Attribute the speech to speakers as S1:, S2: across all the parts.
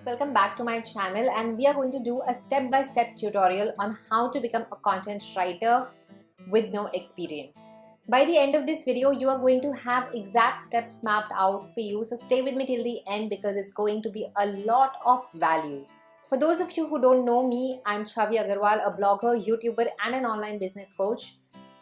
S1: Welcome back to my channel, and we are going to do a step-by-step tutorial on how to become a content writer with no experience. By the end of this video, you are going to have exact steps mapped out for you, so stay with me till the end because it's going to be a lot of value. For those of you who don't know me, I'm Chavi Agarwal, a blogger, YouTuber and an online business coach.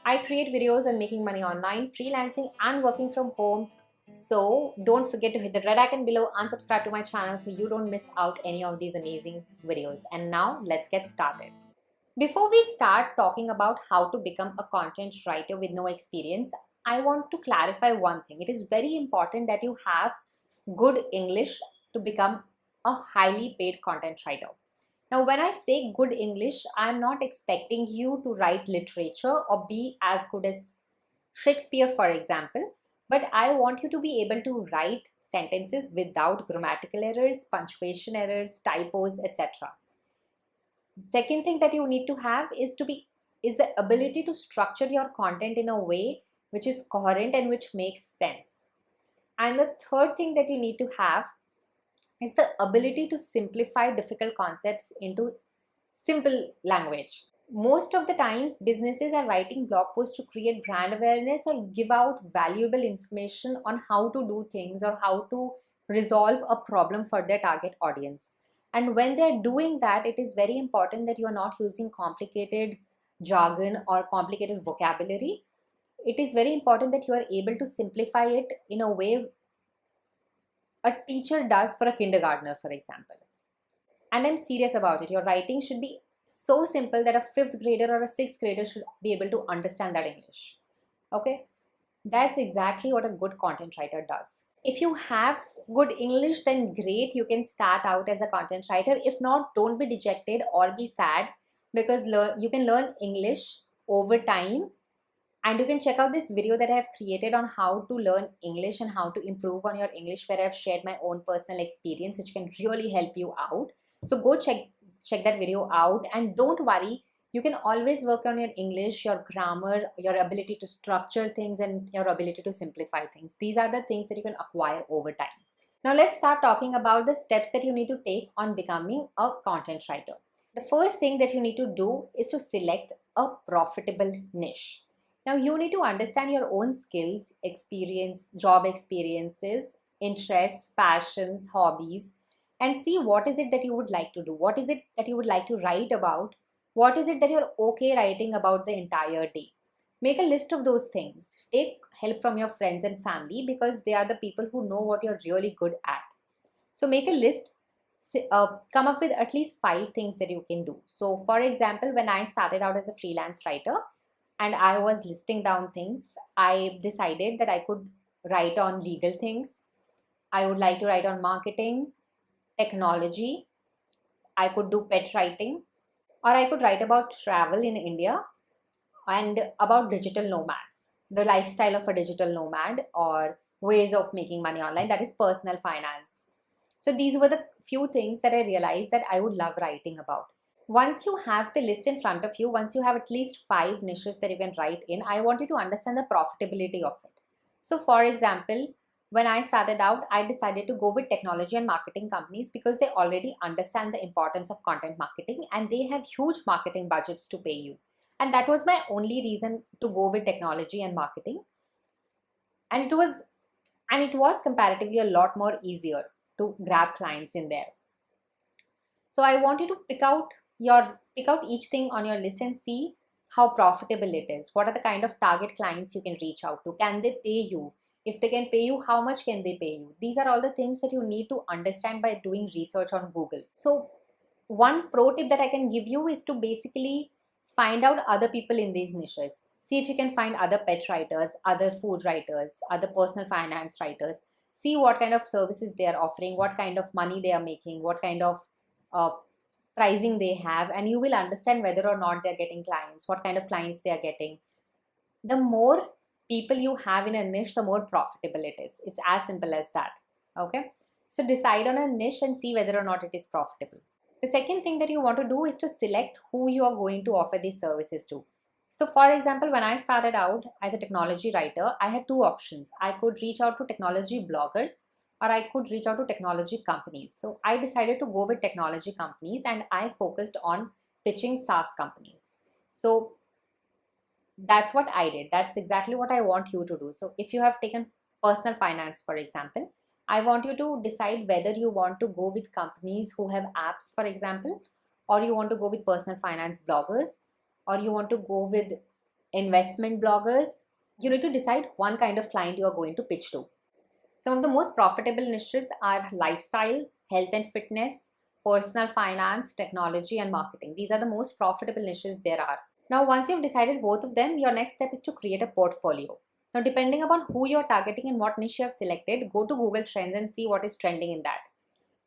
S1: I create videos on making money online, freelancing and working from home. So don't forget to hit the red icon below and subscribe to my channel so you don't miss out any of these amazing videos. And now let's get started. Before we start talking about how to become a content writer with no experience, I want to clarify one thing. It is very important that you have good English to become a highly paid content writer. Now, when I say good English, I'm not expecting you to write literature or be as good as Shakespeare, for example, but I want you to be able to write sentences without grammatical errors, punctuation errors, typos, etc. Second thing that you need to have is the ability to structure your content in a way which is coherent and which makes sense. And the third thing that you need to have is the ability to simplify difficult concepts into simple language. Most of the times, businesses are writing blog posts to create brand awareness or give out valuable information on how to do things or how to resolve a problem for their target audience. And when they're doing that, it is very important that you are not using complicated jargon or complicated vocabulary. It is very important that you are able to simplify it in a way a teacher does for a kindergartner, for example. And I'm serious about it. Your writing should be so simple that a fifth grader or a sixth grader should be able to understand that English. Okay, that's exactly what a good content writer does. If you have good English, then great, you can start out as a content writer. If not, don't be dejected or be sad because you can learn English over time. And you can check out this video that I have created on how to learn English and how to improve on your English, where I've shared my own personal experience, which can really help you out. So go check that video out, and don't worry, you can always work on your English, your grammar, your ability to structure things, and your ability to simplify things. These are the things that you can acquire over time. Now let's start talking about the steps that you need to take on becoming a content writer. The first thing that you need to do is to select a profitable niche. Now you need to understand your own skills, experience, job experiences, interests, passions, hobbies, and see what is it that you would like to do. What is it that you would like to write about? What is it that you're okay writing about the entire day? Make a list of those things. Take help from your friends and family because they are the people who know what you're really good at. So make a list. Come up with at least 5 things that you can do. So for example, when I started out as a freelance writer, and I was listing down things, I decided that I could write on legal things. I would like to write on marketing, technology. I could do pet writing, or I could write about travel in India and about digital nomads, the lifestyle of a digital nomad or ways of making money online, that is personal finance. So these were the few things that I realized that I would love writing about. Once you have the list in front of you, once you have at least 5 niches that you can write in, I want you to understand the profitability of it. So for example, when I started out, I decided to go with technology and marketing companies because they already understand the importance of content marketing and they have huge marketing budgets to pay you. And that was my only reason to go with technology and marketing. And it was comparatively a lot more easier to grab clients in there. So I want you to pick out each thing on your list and see how profitable it is. What are the kind of target clients you can reach out to? Can they pay you? If they can pay you, how much can they pay you? These are all the things that you need to understand by doing research on Google. So one pro tip that I can give you is to basically find out other people in these niches. See if you can find other pet writers, other food writers, other personal finance writers. See what kind of services they are offering, what kind of money they are making, what kind of pricing they have, and you will understand whether or not they're getting clients, what kind of clients they are getting. The more people you have in a niche, the more profitable it is. It's as simple as that. Okay, so decide on a niche and see whether or not it is profitable. The second thing that you want to do is to select who you are going to offer these services to. So for example, when I started out as a technology writer, I had 2 options. I could reach out to technology bloggers or I could reach out to technology companies. So I decided to go with technology companies, and I focused on pitching SaaS companies. So that's what I did. That's exactly what I want you to do. So if you have taken personal finance, for example, I want you to decide whether you want to go with companies who have apps, for example, or you want to go with personal finance bloggers, or you want to go with investment bloggers. You need to decide one kind of client you are going to pitch to. Some of the most profitable niches are lifestyle, health and fitness, personal finance, technology, and marketing. These are the most profitable niches there are. Now, once you've decided both of them, your next step is to create a portfolio. Now, depending upon who you're targeting and what niche you have selected, go to Google Trends and see what is trending in that.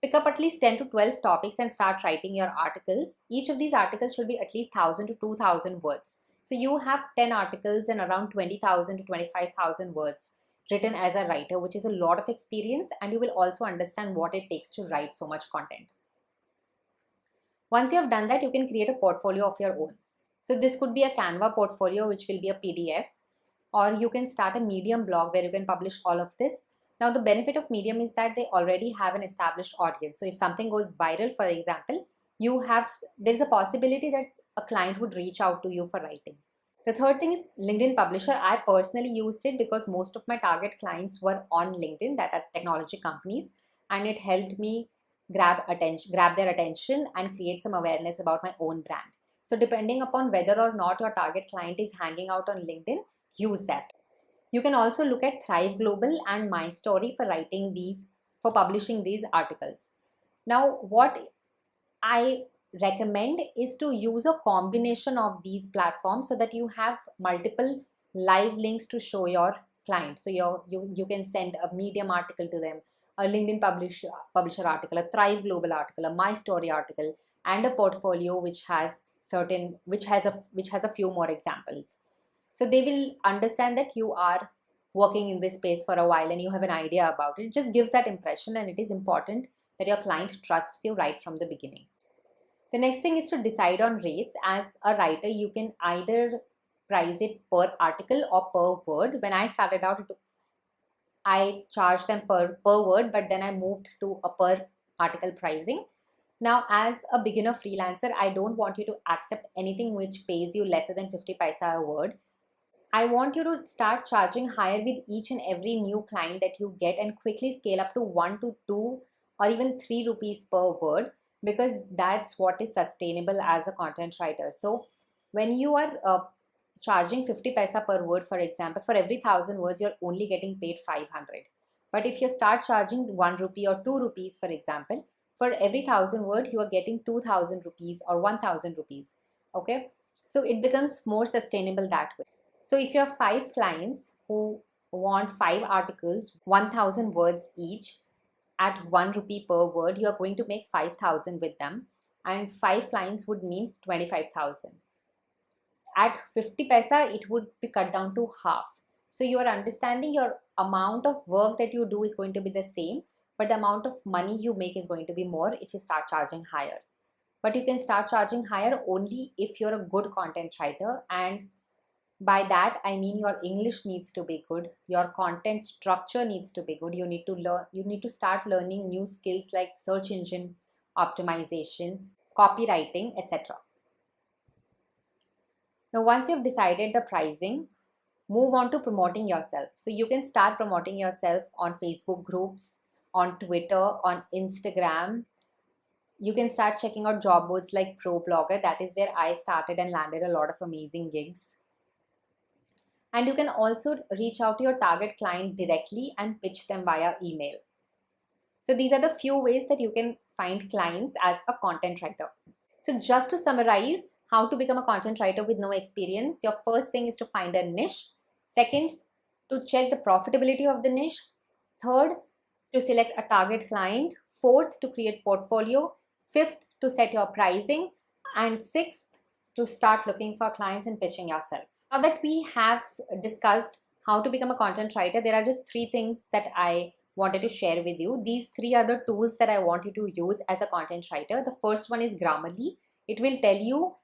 S1: Pick up at least 10 to 12 topics and start writing your articles. Each of these articles should be at least 1,000 to 2,000 words. So you have 10 articles and around 20,000 to 25,000 words written as a writer, which is a lot of experience, and you will also understand what it takes to write so much content. Once you have done that, you can create a portfolio of your own. So this could be a Canva portfolio, which will be a PDF, or you can start a Medium blog where you can publish all of this. Now, the benefit of Medium is that they already have an established audience. So if something goes viral, for example, there is a possibility that a client would reach out to you for writing. The third thing is LinkedIn Publisher. I personally used it because most of my target clients were on LinkedIn, that are technology companies, and it helped me grab their attention and create some awareness about my own brand. So depending upon whether or not your target client is hanging out on LinkedIn, use that. You can also look at Thrive Global and My Story for publishing these articles. Now, what I recommend is to use a combination of these platforms so that you have multiple live links to show your clients. So you can send a Medium article to them, a LinkedIn publisher article, a Thrive Global article, a My Story article, and a portfolio which has a few more examples. So they will understand that you are working in this space for a while and you have an idea about it. It just gives that impression, and it is important that your client trusts you right from the beginning. The next thing is to decide on rates. As a writer, you can either price it per article or per word. When I started out, I charged them per word, but then I moved to a per article pricing. Now, as a beginner freelancer, I don't want you to accept anything which pays you lesser than 50 paisa a word. I want you to start charging higher with each and every new client that you get, and quickly scale up to 1 to 2 or even 3 rupees per word, because that's what is sustainable as a content writer. So when you are charging 50 paisa per word, for example, for every 1,000 words, you're only getting paid 500. But if you start charging 1 rupee or 2 rupees, for example, for every 1,000 word, you are getting 2,000 rupees or 1,000 rupees. Okay. So it becomes more sustainable that way. So if you have 5 clients who want 5 articles, 1,000 words each at 1 rupee per word, you are going to make 5,000 with them, and 5 clients would mean 25,000. At 50 paisa, it would be cut down to half. So you are understanding your amount of work that you do is going to be the same, but the amount of money you make is going to be more if you start charging higher. But you can start charging higher only if you're a good content writer, and by that I mean your English needs to be good, your content structure needs to be good. You need to start learning new skills like search engine optimization, copywriting, etc. Now, once you've decided the pricing, move on to promoting yourself. So you can start promoting yourself on Facebook groups, on Twitter, on Instagram. You can start checking out job boards like ProBlogger. That is where I started and landed a lot of amazing gigs. And you can also reach out to your target client directly and pitch them via email. So these are the few ways that you can find clients as a content writer. So just to summarize how to become a content writer with no experience, your first thing is to find a niche. Second, to check the profitability of the niche. Third, to select a target client. Fourth, to create portfolio. Fifth, to set your pricing. And sixth, to start looking for clients and pitching yourself. Now that we have discussed how to become a content writer, there are just 3 things that I wanted to share with you. These 3 are the tools that I want you to use as a content writer. The first one is Grammarly. It will tell you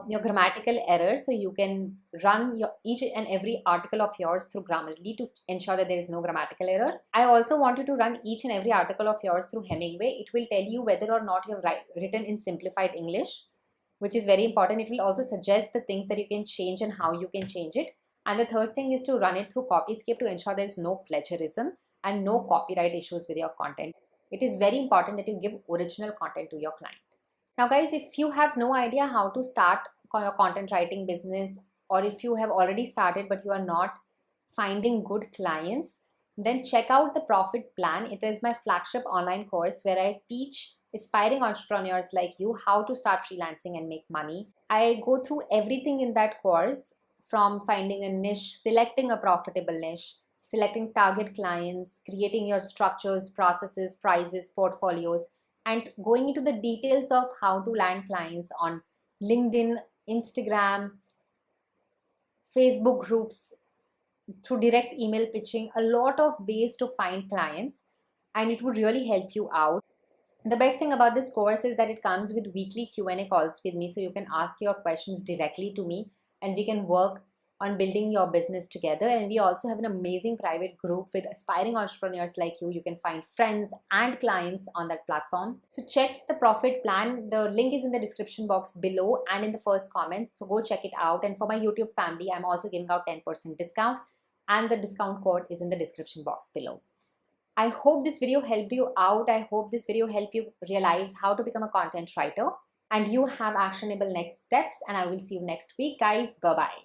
S1: your grammatical errors, so you can run your each and every article of yours through Grammarly to ensure that there is no grammatical error. I also want you to run each and every article of yours through Hemingway. It will tell you whether or not you have written in simplified English, which is very important. It will also suggest the things that you can change and how you can change it. And the third thing is to run it through Copyscape to ensure there is no plagiarism and no copyright issues with your content. It is very important that you give original content to your client. Now guys, if you have no idea how to start your content writing business, or if you have already started but you are not finding good clients, then check out the Profit Plan. It is my flagship online course where I teach aspiring entrepreneurs like you how to start freelancing and make money. I go through everything in that course, from finding a niche, selecting a profitable niche, selecting target clients, creating your structures, processes, prices, portfolios, and going into the details of how to land clients on LinkedIn, Instagram, Facebook groups, through direct email pitching, a lot of ways to find clients, and it would really help you out. The best thing about this course is that it comes with weekly Q&A calls with me, so you can ask your questions directly to me and we can work on building your business together. And we also have an amazing private group with aspiring entrepreneurs like you. You can find friends and clients on that platform. So check the Profit Plan. The link is in the description box below and in the first comments. So go check it out. And for my YouTube family, I'm also giving out 10% discount, and the discount code is in the description box below. I hope this video helped you out. I hope this video helped you realize how to become a content writer and you have actionable next steps. And I will see you next week, guys. Bye-bye.